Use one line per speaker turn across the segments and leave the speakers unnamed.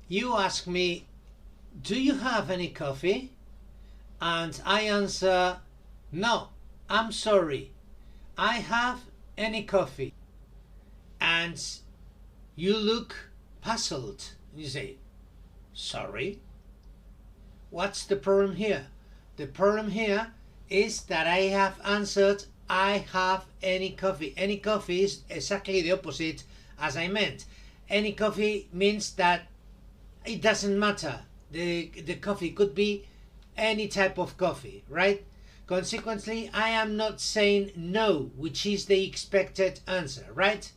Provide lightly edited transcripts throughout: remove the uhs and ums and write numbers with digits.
You ask me, do you have any coffee? And I answer, no, I'm sorry, I have any coffee. And you look puzzled. You say, sorry? What's the problem here? The problem here is that I have answered, I have any coffee. Any coffee is exactly the opposite as I meant. Any coffee means that it doesn't matter. The coffee could be any type of coffee, right? Consequently, I am not saying no, which is the expected answer, right?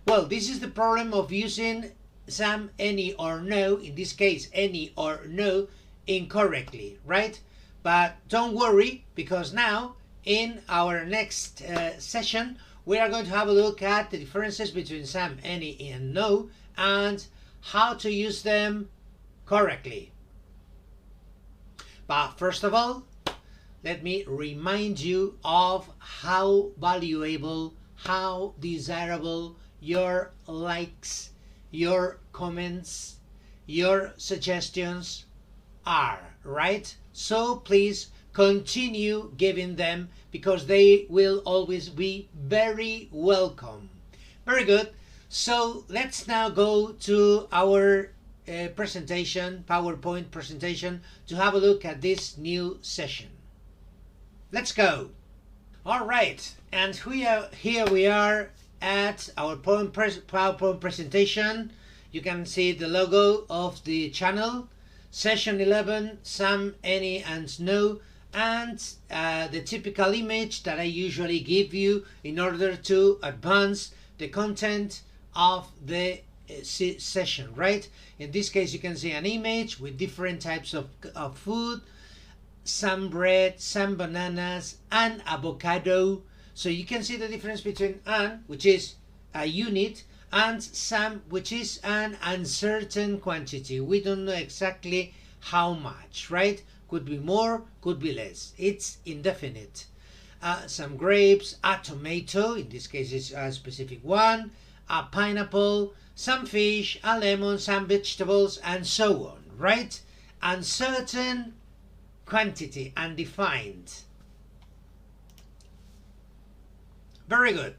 Well, this is the problem of using some, any, or no, in this case, any or no, incorrectly, right? But don't worry, because now in our next session we are going to have a look at the differences between some, any, and no, and how to use them correctly. But first of all, let me remind you of how valuable, how desirable your likes, your comments, your suggestions are, right? So please continue giving them, because they will always be very welcome. Very good. So let's now go to our presentation, PowerPoint presentation, to have a look at this new session. Let's go. All right, and here we are at our PowerPoint presentation. You can see the logo of the channel, session 11, some, any, and no, and the typical image that I usually give you in order to advance the content of the session, right? In this case, you can see an image with different types of food, some bread, some bananas, and avocado. So you can see the difference between an, which is a unit, and some, which is an uncertain quantity. We don't know exactly how much, right? Could be more, could be less. It's indefinite. Some grapes, a tomato, in this case it's a specific one, a pineapple, some fish, a lemon, some vegetables, and so on, right? Uncertain quantity, undefined. Very good.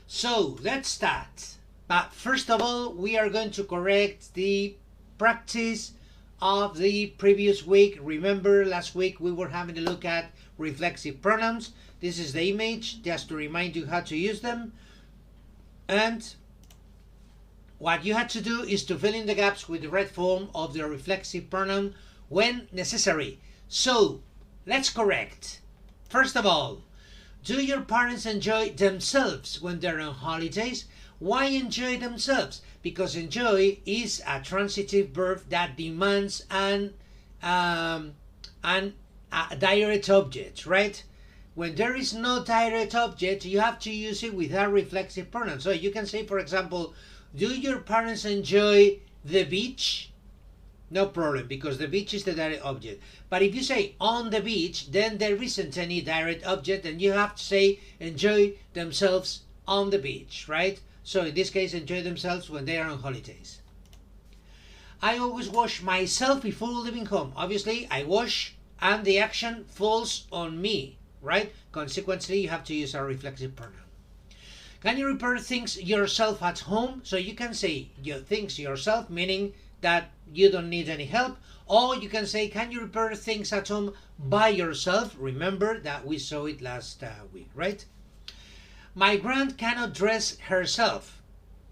So let's start. But first of all, we are going to correct the practice of the previous week. Remember, last week we were having a look at reflexive pronouns. This is the image, just to remind you how to use them. And what you had to do is to fill in the gaps with the right form of the reflexive pronoun when necessary. So let's correct. First of all, do your parents enjoy themselves when they're on holidays? Why enjoy themselves? Because enjoy is a transitive verb that demands a direct object, right? When there is no direct object, you have to use it with a reflexive pronoun. So you can say, for example, do your parents enjoy the beach? No problem, because the beach is the direct object. But if you say on the beach, then there isn't any direct object, and you have to say enjoy themselves on the beach, right? So in this case, enjoy themselves when they are on holidays. I always wash myself before leaving home. Obviously, I wash and the action falls on me, right? Consequently, you have to use a reflexive pronoun. Can you repair things yourself at home? So you can say your things yourself, meaning that you don't need any help, or you can say, can you repair things at home by yourself? Remember that we saw it last week, right? My grand cannot dress herself.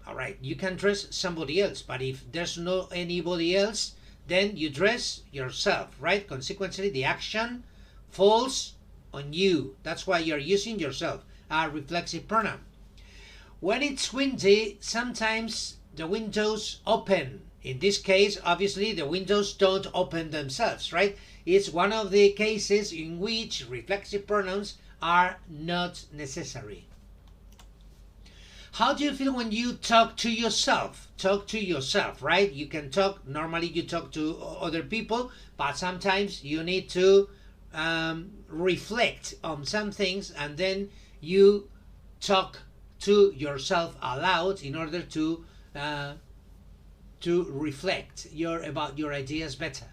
All right, you can dress somebody else, but if there's no anybody else, then you dress yourself, right? Consequently, the action falls on you. That's why you're using yourself, a reflexive pronoun. When it's windy, sometimes the windows open. In this case, obviously, the windows don't open themselves, right? It's one of the cases in which reflexive pronouns are not necessary. How do you feel when you talk to yourself? Talk to yourself, right? You can talk, normally you talk to other people, but sometimes you need to reflect on some things, and then you talk to yourself aloud in order to to reflect about your ideas better.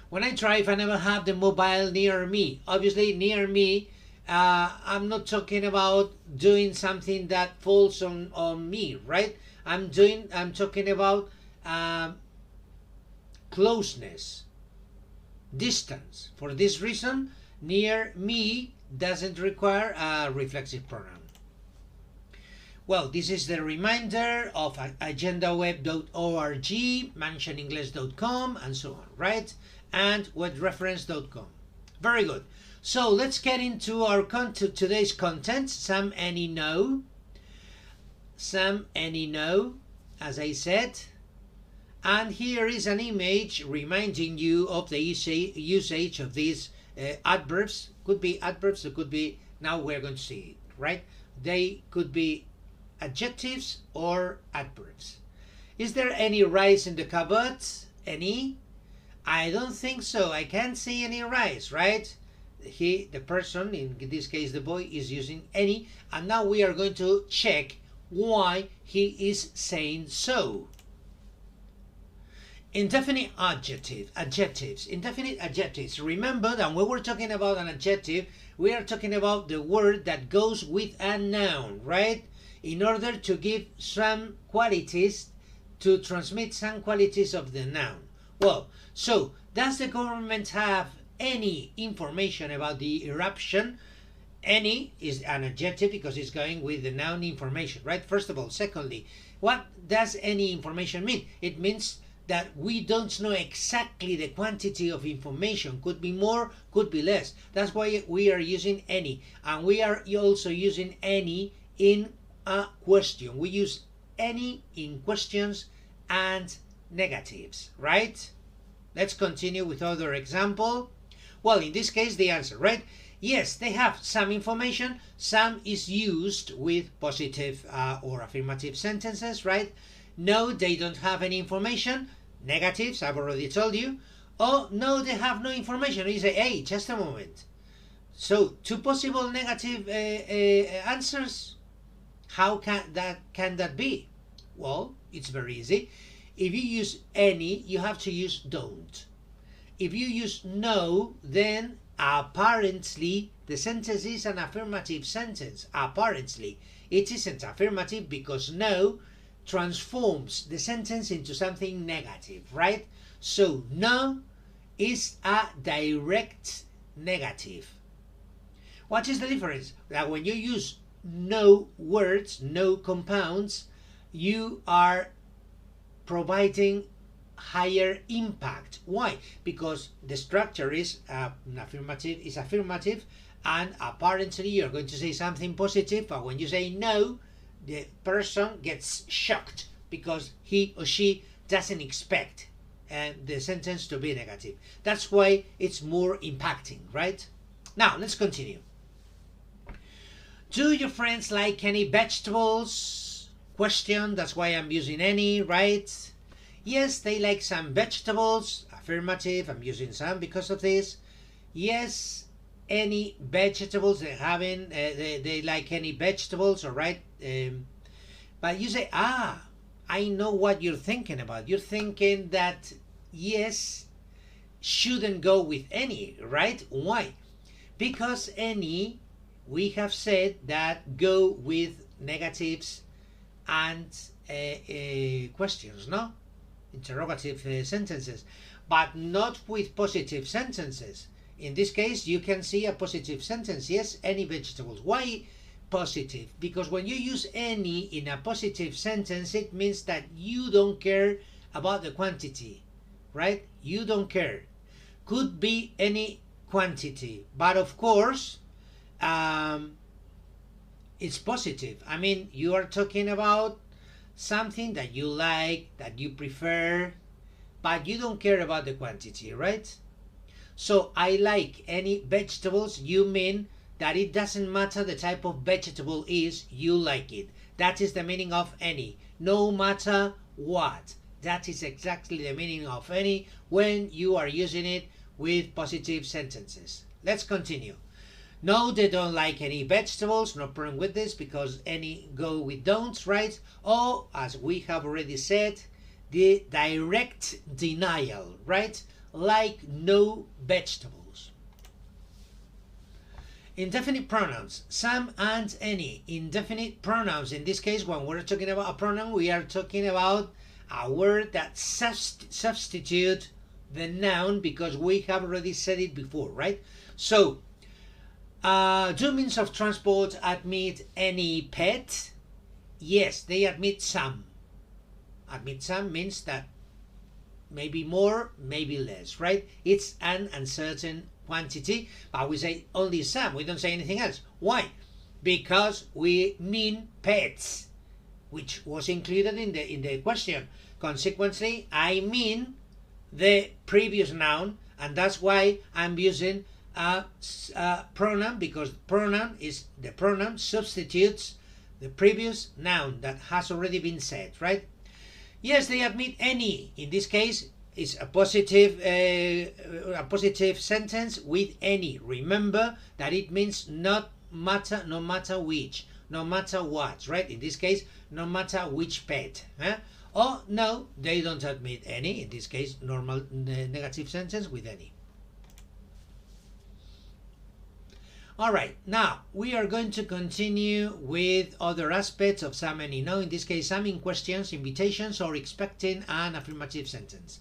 When I drive, I never have the mobile near me. Obviously, near me, I'm not talking about doing something that falls on me, right? I'm talking about closeness, distance. For this reason, near me doesn't require a reflexive pronoun. Well, this is the reminder of agendaweb.org, mansionenglish.com, and so on, right? And webreference.com. Very good. So let's get into our today's content. Some, any, no. Some, any, no, as I said. And here is an image reminding you of the usage of these adverbs. Could be adverbs, it could be, now we're going to see it, right? They could be adjectives or adverbs. Is there any rice in the cupboard? Any? I don't think so. I can't see any rice, right? The person, in this case the boy, is using any, and now we are going to check why he is saying so. Indefinite adjectives. Indefinite adjectives. Remember that when we're talking about an adjective, we are talking about the word that goes with a noun, right? In order to give some qualities, to transmit some qualities of the noun. Well, so does the government have any information about the eruption? Any is an adjective because it's going with the noun information, right? First of all. Secondly, what does any information mean? It means that we don't know exactly the quantity of information. Could be more, could be less. That's why we are using any. And we are also using any in a question. We use any in questions and negatives, right? Let's continue with other example. Well, in this case, the answer, right? Yes, they have some information. Some is used with positive or affirmative sentences, right? No, they don't have any information. Negatives, I've already told you. Oh, no, they have no information. You say, hey, just a moment. So, two possible negative answers. How can that be? Well, it's very easy. If you use any, you have to use don't. If you use no, then apparently the sentence is an affirmative sentence. Apparently. It isn't affirmative because no transforms the sentence into something negative, right? So no is a direct negative. What is the difference? That when you use no words, no compounds, you are providing higher impact. Why? Because the structure is affirmative, and apparently you're going to say something positive, but when you say no, the person gets shocked because he or she doesn't expect the sentence to be negative. That's why it's more impacting, right? Now let's continue. Do your friends like any vegetables? Question. That's why I'm using any, right? Yes, they like some vegetables. Affirmative. I'm using some because of this. Yes, any vegetables they having. They like any vegetables, all right? But you say, I know what you're thinking about. You're thinking that yes shouldn't go with any, right? Why? Because any, we have said that go with negatives and questions, no? Interrogative sentences, but not with positive sentences. In this case, you can see a positive sentence. Yes, any vegetables. Why positive? Because when you use any in a positive sentence, it means that you don't care about the quantity, right? You don't care. Could be any quantity, but of course, it's positive. I mean, you are talking about something that you like, that you prefer, but you don't care about the quantity, right? So I like any vegetables, you mean that it doesn't matter the type of vegetable is, you like it. That is the meaning of any, no matter what. That is exactly the meaning of any when you are using it with positive sentences. Let's continue. No, they don't like any vegetables, no problem with this because any go with don'ts, right? Or, as we have already said, the direct denial, right? Like no vegetables. Indefinite pronouns, some and any. Indefinite pronouns, in this case, when we're talking about a pronoun, we are talking about a word that substitute the noun because we have already said it before, right? So, do means of transport admit any pet? Yes, they admit some. Admit some means that maybe more, maybe less, right? It's an uncertain quantity, but we say only some. We don't say anything else. Why? Because we mean pets, which was included in the question. Consequently, I mean the previous noun, and that's why I'm using a pronoun, because pronoun is the pronoun substitutes the previous noun that has already been said, right? Yes, they admit any. In this case, it's a positive sentence with any. Remember that it means not matter, no matter which, no matter what, right? In this case, no matter which pet. Or no, they don't admit any. In this case, normal negative sentence with any. All right, now we are going to continue with other aspects of some and no. In this case, some in questions, invitations, or expecting an affirmative sentence.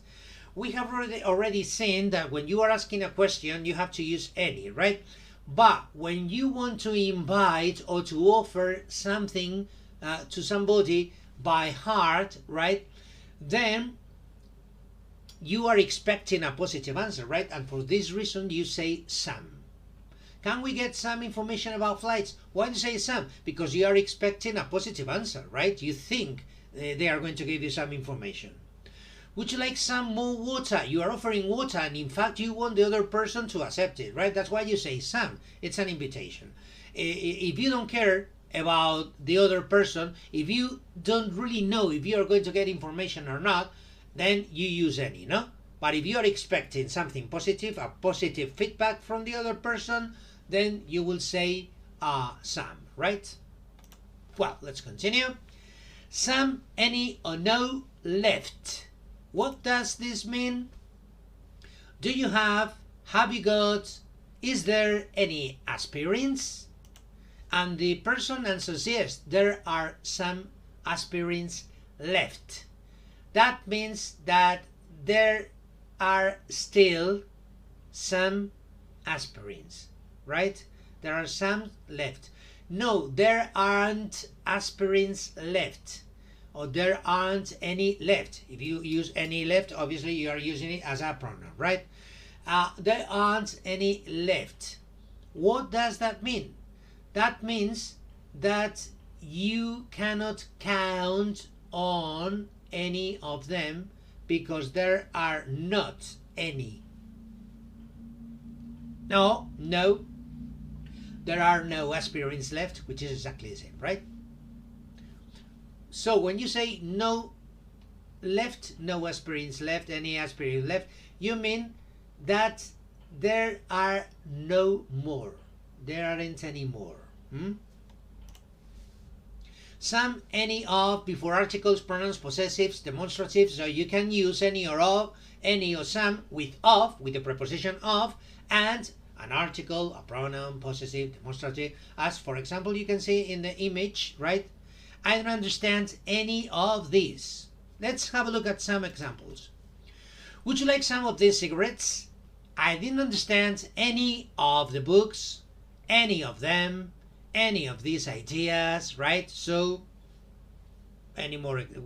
We have already seen that when you are asking a question, you have to use any, right? But when you want to invite or to offer something to somebody by heart, right, then you are expecting a positive answer, right? And for this reason, you say some. Can we get some information about flights? Why do you say some? Because you are expecting a positive answer, right? You think they are going to give you some information. Would you like some more water? You are offering water, and in fact, you want the other person to accept it, right? That's why you say some. It's an invitation. If you don't care about the other person, if you don't really know if you are going to get information or not, then you use any, no? But if you are expecting something positive, a positive feedback from the other person, then you will say some, right? Well, let's continue. Some, any, or no left. What does this mean? Do you have you got, is there any aspirins? And the person answers yes, there are some aspirins left. That means that there are still some aspirins, right? There are some left. No, there aren't aspirins left, or there aren't any left. If you use any left, obviously you are using it as a pronoun, right? There aren't any left. What does that mean? That means that you cannot count on any of them because there are not any. No, there are no aspirins left, which is exactly the same, right? So when you say no left, no aspirins left, any aspirin left, you mean that there are no more. There aren't any more. Some, any of, before articles, pronouns, possessives, demonstratives, so you can use any or of, any or some with of, with the preposition of, and an article, a pronoun, possessive, demonstrative, as for example you can see in the image, right? I don't understand any of these. Let's have a look at some examples. Would you like some of these cigarettes? I didn't understand any of the books, any of them, any of these ideas, right? So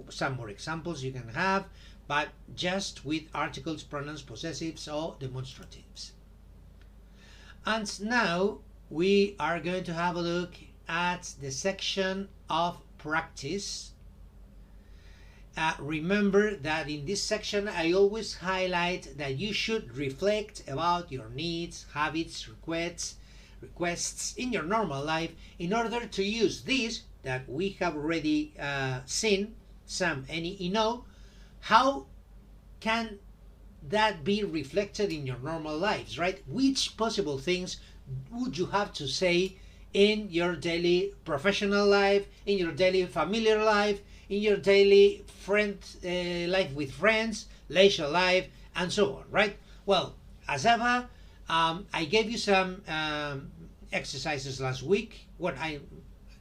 some more examples you can have, but just with articles, pronouns, possessives, or demonstratives. And now we are going to have a look at the section of practice. Remember that in this section I always highlight that you should reflect about your needs, habits, requests in your normal life in order to use these that we have already seen, some, any, no. How can that be reflected in your normal lives, right? Which possible things would you have to say in your daily professional life, in your daily familiar life, in your daily life with friends, leisure life, and so on, right? Well, as ever, I gave you some exercises last week.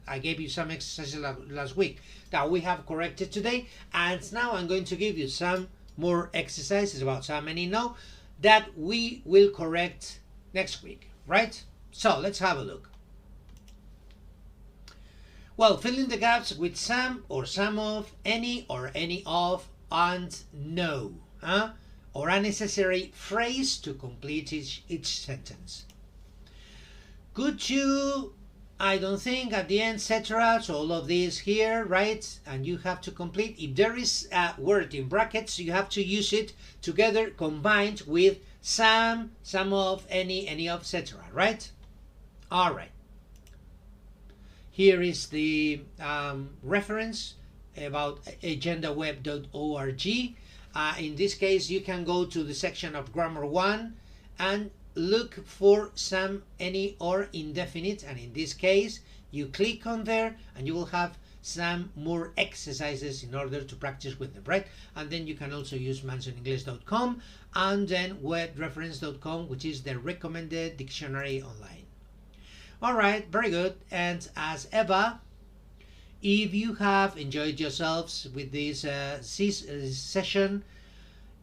I gave you some exercises last week that we have corrected today, and now I'm going to give you some more exercises about how many know that we will correct next week, right? So let's have a look. Well, fill in the gaps with some or some of, any or any of, and no, or a necessary phrase to complete each sentence. Could you, I don't think, at the end, etc. So all of these here, right? And you have to complete. If there is a word in brackets, you have to use it together, combined with some of, any of, etc. Right? All right. Here is the reference about agendaweb.org. In this case, you can go to the section of Grammar 1 and look for some, any, or indefinite. And in this case, you click on there and you will have some more exercises in order to practice with them, right? And then you can also use mansoninglish.com and then webreference.com, which is the recommended dictionary online. All right, very good. And as ever, if you have enjoyed yourselves with this session,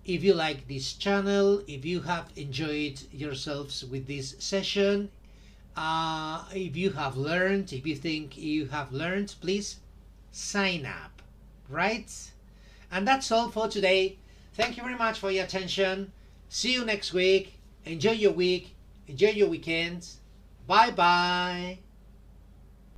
if you like this channel, if you have enjoyed yourselves with this session, if you have learned, if you think you have learned, please sign up, right? And that's all for today. Thank you very much for your attention. See you next week. Enjoy your week. Enjoy your weekend. Bye bye.